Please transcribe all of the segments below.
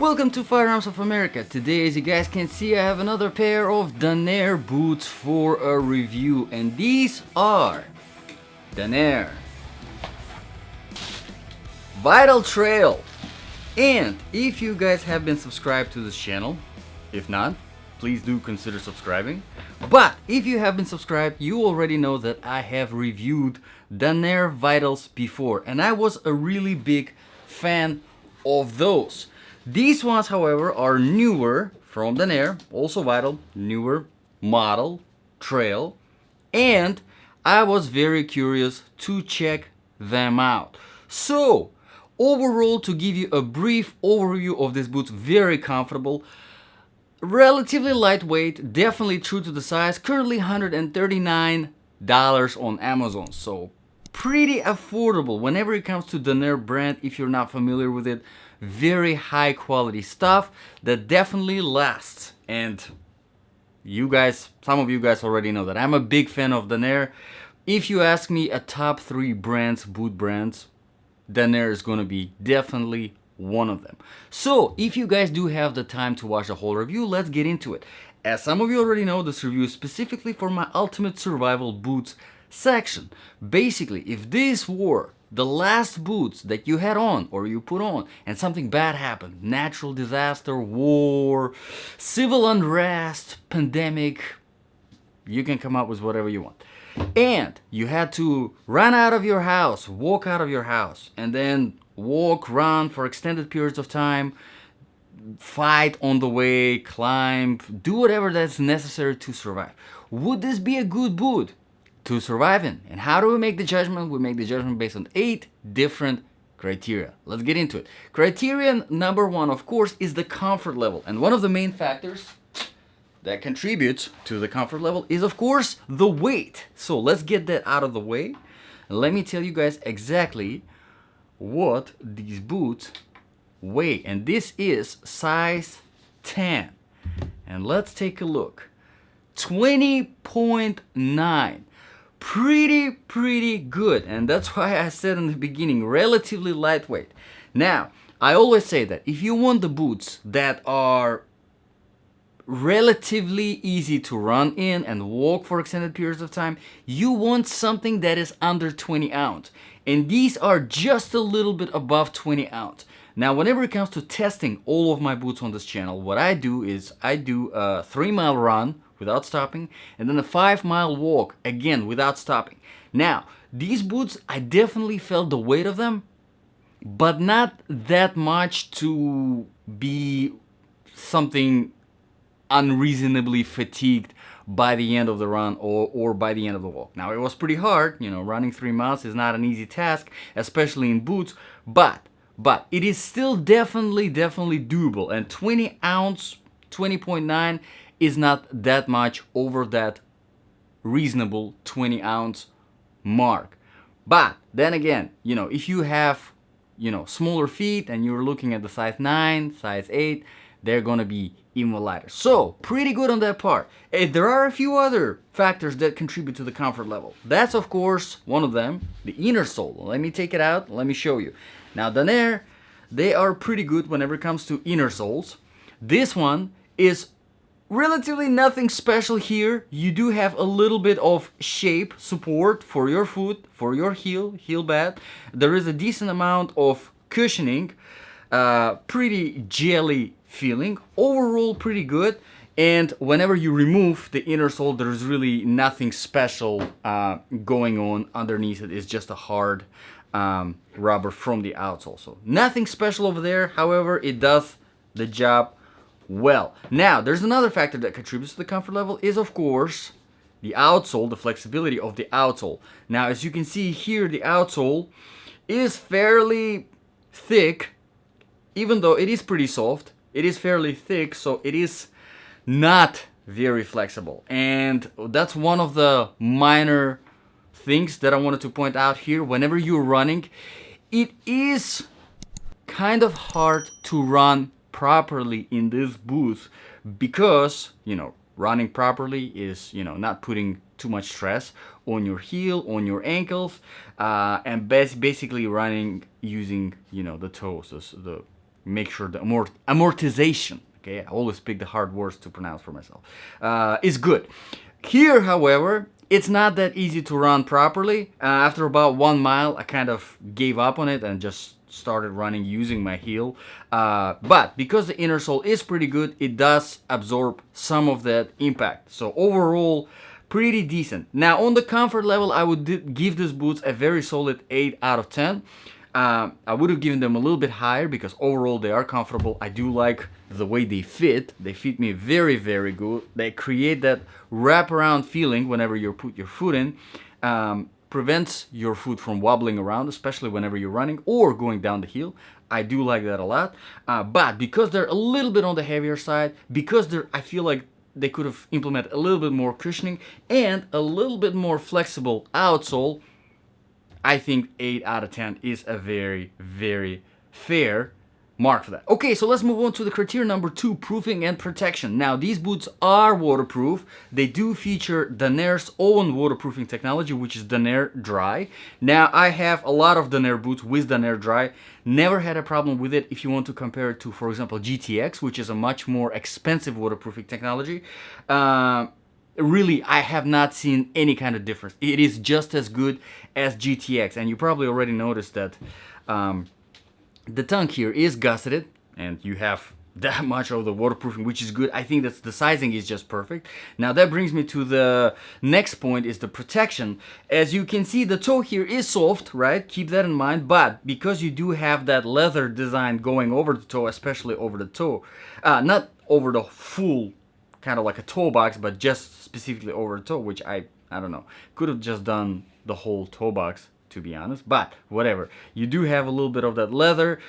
Welcome to Firearms of America. Today, as you guys can see, I have another pair of Danair boots for a review, and these are Danair Vital Trail. And if you guys have been subscribed to this channel, if not, please do consider subscribing. But if you have been subscribed, you already know that I have reviewed Danair Vitals before, and I was a really big fan of those. These ones, however, are newer from Danair, also Vital, newer model, trail, and I was very curious to check them out. So, overall, to give you a brief overview of these boots, very comfortable, relatively lightweight, definitely true to the size, currently $139 on Amazon, so pretty affordable whenever it comes to Danair brand. If you're not familiar with it, very high quality stuff that definitely lasts. And you guys, some of you guys already know that I'm a big fan of Danair. If you ask me a top 3 brands, boot brands, Danair is gonna be definitely one of them. So if you guys do have the time to watch the whole review, let's get into it. As some of you already know, this review is specifically for my ultimate survival boots section. Basically, if these were the last boots that you had on or you put on and something bad happened, natural disaster, war, civil unrest, pandemic, you can come up with whatever you want, and you had to run out of your house, walk out of your house, and then walk, run for extended periods of time, fight on the way, climb, do whatever that's necessary to survive, would this be a good boot to survive in? And how do we make the judgment? We make the judgment based on 8 different criteria. Let's get into it. Criterion number 1, of course, is the comfort level. And one of the main factors that contributes to the comfort level is, of course, the weight. So let's get that out of the way. And let me tell you guys exactly what these boots weigh. And this is size 10. And let's take a look. 20.9. Pretty good, and that's why I said in the beginning, relatively lightweight. Now, I always say that if you want the boots that are relatively easy to run in and walk for extended periods of time, you want something that is under 20 ounce, and these are just a little bit above 20 ounce. Now, whenever it comes to testing all of my boots on this channel, what I do is I do a 3-mile run without stopping, and then a 5-mile walk, again, without stopping. Now, these boots, I definitely felt the weight of them, but not that much to be something unreasonably fatigued by the end of the run or by the end of the walk. Now, it was pretty hard, you know, running 3 miles is not an easy task, especially in boots, but it is still definitely doable, and 20 ounce, 20.9 is not that much over that reasonable 20 ounce mark. But then again, you know, if you have, you know, smaller feet and you're looking at the size 9, size 8, they're gonna be even lighter. So pretty good on that part. There are a few other factors that contribute to the comfort level. That's, of course, one of them, the inner sole. Let me take it out, let me show you. Now, Danair, they are pretty good whenever it comes to inner soles. This one is relatively nothing special here. You do have a little bit of shape support for your foot, for your heel bed. There is a decent amount of cushioning, pretty jelly feeling, overall pretty good. And whenever you remove the inner sole, there's really nothing special going on underneath it. It's just a hard rubber from the outsole. So nothing special over there. However, it does the job well. Now, there's another factor that contributes to the comfort level is, of course, the outsole, the flexibility of the outsole. Now, as you can see here, the outsole is fairly thick, even though it is pretty soft. It is fairly thick, so it is not very flexible. And that's one of the minor things that I wanted to point out here. Whenever you're running, it is kind of hard to run properly in this boot because, you know, running properly is, you know, not putting too much stress on your heel, on your ankles, and basically running using, you know, the toes, the make sure the amortization, okay, I always pick the hard words to pronounce for myself, is good. Here, however, it's not that easy to run properly. After about 1 mile, I kind of gave up on it and just started running using my heel. But because the inner sole is pretty good, it does absorb some of that impact. So overall, pretty decent. Now on the comfort level, I would give these boots a very solid 8 out of 10. I would have given them a little bit higher because overall they are comfortable. I do like the way they fit. They fit me very, very good. They create that wraparound feeling whenever you put your foot in. Prevents your foot from wobbling around, especially whenever you're running or going down the heel. I do like that a lot. But because they're a little bit on the heavier side, because I feel like they could have implemented a little bit more cushioning and a little bit more flexible outsole, I think 8 out of 10 is a very, very fair mark for that. Okay, so let's move on to the criteria number 2, proofing and protection. Now, these boots are waterproof. They do feature Danaire's own waterproofing technology, which is Danaire Dry. Now, I have a lot of Danaire boots with Danaire Dry. Never had a problem with it if you want to compare it to, for example, GTX, which is a much more expensive waterproofing technology. Really, I have not seen any kind of difference. It is just as good as GTX, and you probably already noticed that the tongue here is gusseted, and you have that much of the waterproofing, which is good. I think that the sizing is just perfect. Now that brings me to the next point, is the protection. As you can see, the toe here is soft, right? Keep that in mind. But because you do have that leather design going over the toe, especially over the toe, not over the full kind of like a toe box, but just specifically over the toe, which I don't know, could have just done the whole toe box, to be honest, but whatever. You do have a little bit of that leather,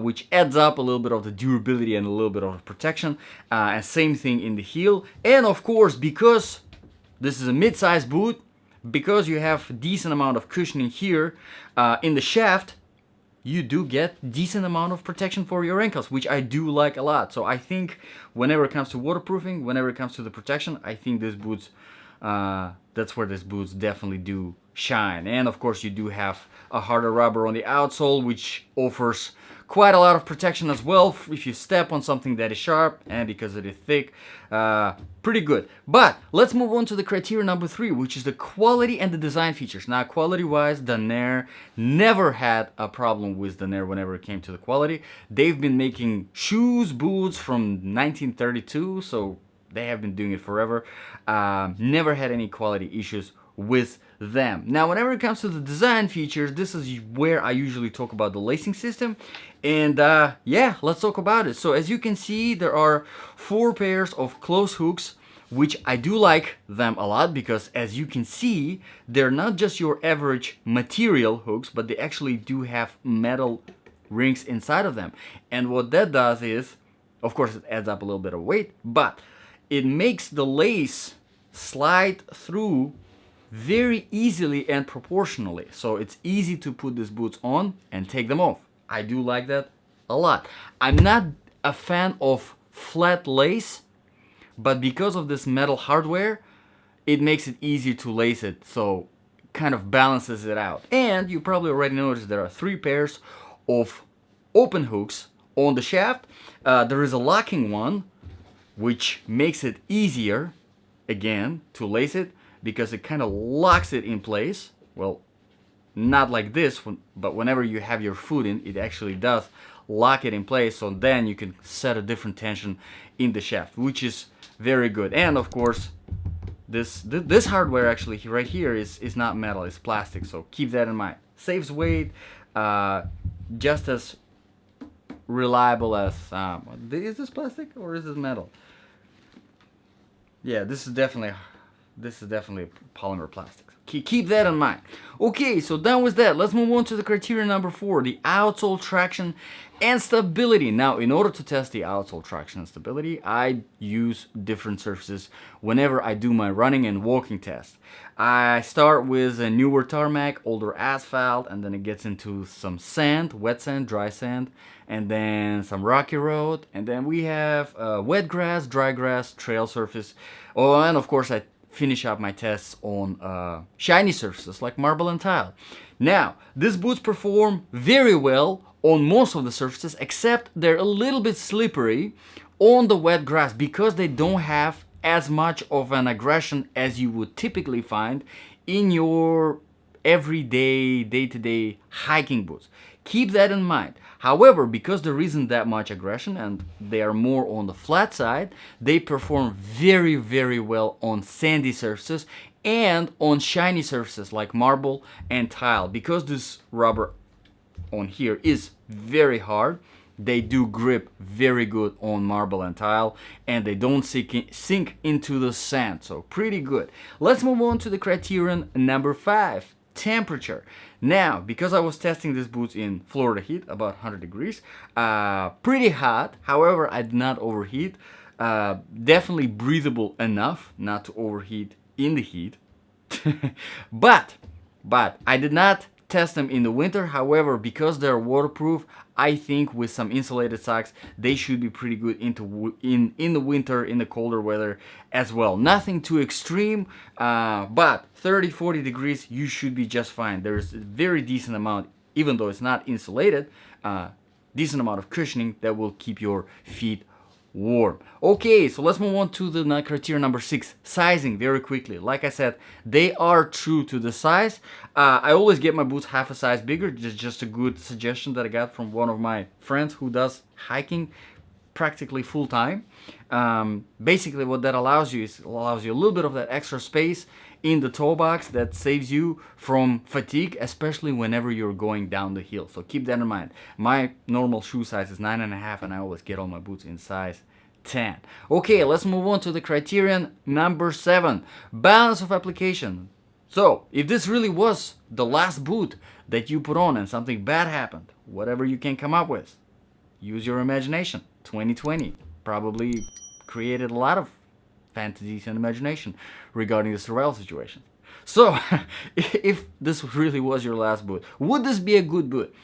which adds up a little bit of the durability and a little bit of protection. And same thing in the heel. And of course, because this is a mid-size boot, because you have a decent amount of cushioning here in the shaft, you do get decent amount of protection for your ankles, which I do like a lot. So I think whenever it comes to waterproofing, whenever it comes to the protection, I think these boots, that's where these boots definitely do shine. And of course you do have a harder rubber on the outsole, which offers quite a lot of protection as well if you step on something that is sharp, and because it is thick, pretty good. But let's move on to the criteria number 3, which is the quality and the design features. Now, quality wise, Danaire never had a problem with Danaire whenever it came to the quality. They've been making shoes, boots from 1932, so they have been doing it forever. Never had any quality issues with them. Now, whenever it comes to the design features, this is where I usually talk about the lacing system. And yeah, let's talk about it. So as you can see, there are 4 pairs of close hooks, which I do like them a lot, because as you can see, they're not just your average material hooks, but they actually do have metal rings inside of them. And what that does is, of course, it adds up a little bit of weight, but it makes the lace slide through very easily and proportionally. So it's easy to put these boots on and take them off. I do like that a lot. I'm not a fan of flat lace, but because of this metal hardware, it makes it easier to lace it, so kind of balances it out. And you probably already noticed there are 3 pairs of open hooks on the shaft. There is a locking one, which makes it easier, again, to lace it, because it kind of locks it in place. Well, not like this, but whenever you have your foot in, it actually does lock it in place, so then you can set a different tension in the shaft, which is very good. And of course, this hardware actually right here is not metal, it's plastic, so keep that in mind. Saves weight, just as reliable as is this plastic or is this metal? Yeah, this is definitely polymer plastic. Keep that in mind. Okay, so done with that. Let's move on to the criteria number 4, the outsole traction and stability. Now, in order to test the outsole traction and stability, I use different surfaces whenever I do my running and walking test. I start with a newer tarmac, older asphalt, and then it gets into some sand, wet sand, dry sand, and then some rocky road, and then we have wet grass, dry grass, trail surface. Oh, and of course I finish up my tests on shiny surfaces like marble and tile. Now, these boots perform very well on most of the surfaces, except they're a little bit slippery on the wet grass because they don't have as much of an aggression as you would typically find in your everyday, day-to-day hiking boots. Keep that in mind. However, because there isn't that much aggression and they are more on the flat side, they perform very, very well on sandy surfaces and on shiny surfaces like marble and tile. Because this rubber on here is very hard, they do grip very good on marble and tile, and they don't sink into the sand, so pretty good. Let's move on to the criterion number 5, temperature. Now, because I was testing these boots in Florida heat, about 100 degrees, pretty hot. However, I did not overheat. Definitely breathable enough not to overheat in the heat. but I did not test them in the winter. However, because they're waterproof, I think with some insulated socks they should be pretty good in the winter, in the colder weather as well. Nothing too extreme, but 30-40 degrees you should be just fine. There's a very decent amount, even though it's not insulated, decent amount of cushioning that will keep your feet warm. Okay, so let's move on to the criteria number 6, sizing, very quickly. Like I said, they are true to the size. I always get my boots half a size bigger. Just a good suggestion that I got from one of my friends who does hiking practically full time. Basically what that allows you is a little bit of that extra space in the toe box that saves you from fatigue, especially whenever you're going down the hill. So keep that in mind. My normal shoe size is 9.5 and I always get all my boots in size 10. Okay, let's move on to the criterion number 7, balance of application. So if this really was the last boot that you put on and something bad happened, whatever you can come up with, use your imagination. 2020 probably created a lot of fantasies and imagination regarding the survival situation. So if this really was your last boot, would this be a good boot?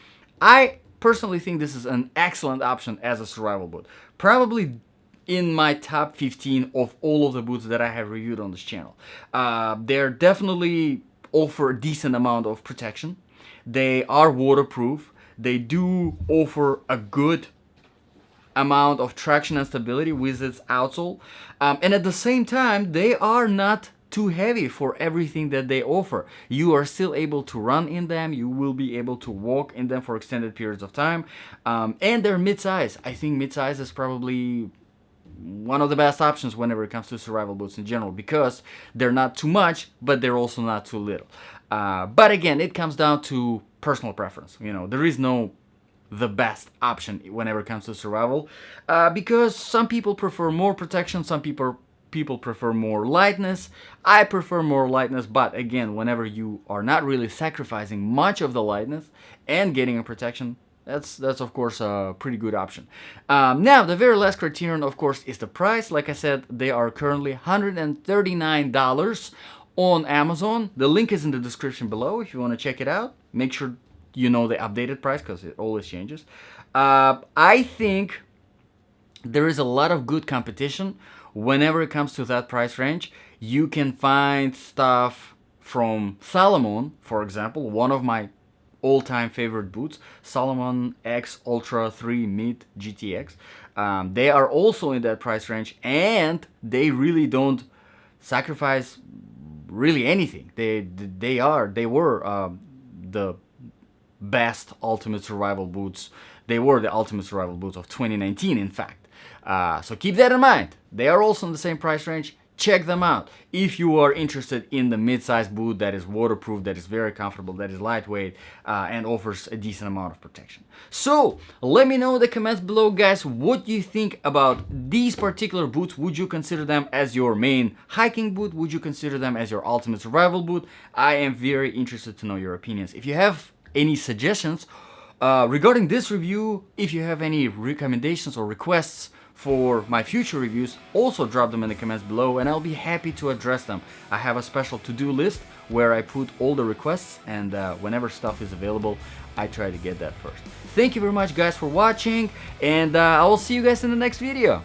I personally think this is an excellent option as a survival boot. Probably in my top 15 of all of the boots that I have reviewed on this channel. They're definitely offer a decent amount of protection. They are waterproof. They do offer a good amount of traction and stability with its outsole, and at the same time they are not too heavy for everything that they offer. You are still able to run in them, you will be able to walk in them for extended periods of time, and they're mid-size. I think mid-size is probably one of the best options whenever it comes to survival boots in general, because they're not too much but they're also not too little. But again, it comes down to personal preference. You know, there is no the best option whenever it comes to survival, because some people prefer more protection, some people prefer more lightness. I prefer more lightness, but again, whenever you are not really sacrificing much of the lightness and getting a protection, that's of course a pretty good option. Now the very last criterion, of course, is the price. Like I said, they are currently $139 on Amazon. The link is in the description below if you want to check it out. Make sure you know the updated price because it always changes. I think there is a lot of good competition whenever it comes to that price range. You can find stuff from Salomon, for example, one of my all-time favorite boots, Salomon X Ultra 3 Mid GTX. They are also in that price range, and they really don't sacrifice really anything. They were the best ultimate survival boots. They were the ultimate survival boots of 2019, in fact. So keep that in mind. They are also in the same price range. Check them out if you are interested in the mid-size boot that is waterproof, that is very comfortable, that is lightweight, and offers a decent amount of protection. So let me know in the comments below, guys, what you think about these particular boots. Would you consider them as your main hiking boot? Would you consider them as your ultimate survival boot? I am very interested to know your opinions. If you have any suggestions regarding this review, if you have any recommendations or requests for my future reviews, also drop them in the comments below and I'll be happy to address them. I have a special to-do list where I put all the requests, and whenever stuff is available, I try to get that first. Thank you very much, guys, for watching, and I will see you guys in the next video.